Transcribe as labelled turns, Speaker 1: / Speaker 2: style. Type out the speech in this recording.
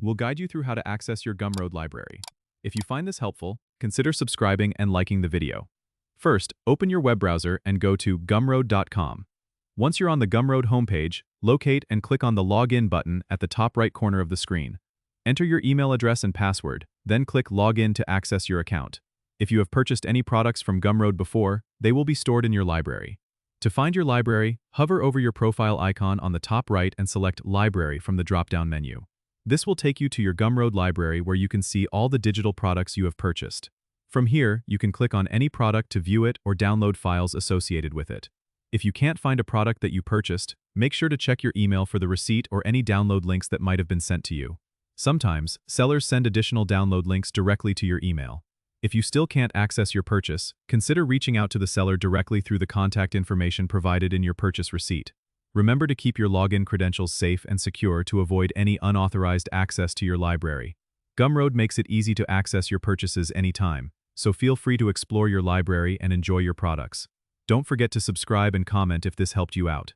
Speaker 1: We'll guide you through how to access your Gumroad library. If you find this helpful, consider subscribing and liking the video. First, open your web browser and go to gumroad.com. Once you're on the Gumroad homepage, locate and click on the Login button at the top right corner of the screen. Enter your email address and password, then click Login to access your account. If you have purchased any products from Gumroad before, they will be stored in your library. To find your library, hover over your profile icon on the top right and select Library from the drop-down menu. This will take you to your Gumroad library where you can see all the digital products you have purchased. From here, you can click on any product to view it or download files associated with it. If you can't find a product that you purchased, make sure to check your email for the receipt or any download links that might have been sent to you. Sometimes, sellers send additional download links directly to your email. If you still can't access your purchase, consider reaching out to the seller directly through the contact information provided in your purchase receipt. Remember to keep your login credentials safe and secure to avoid any unauthorized access to your library. Gumroad makes it easy to access your purchases anytime, so feel free to explore your library and enjoy your products. Don't forget to subscribe and comment if this helped you out.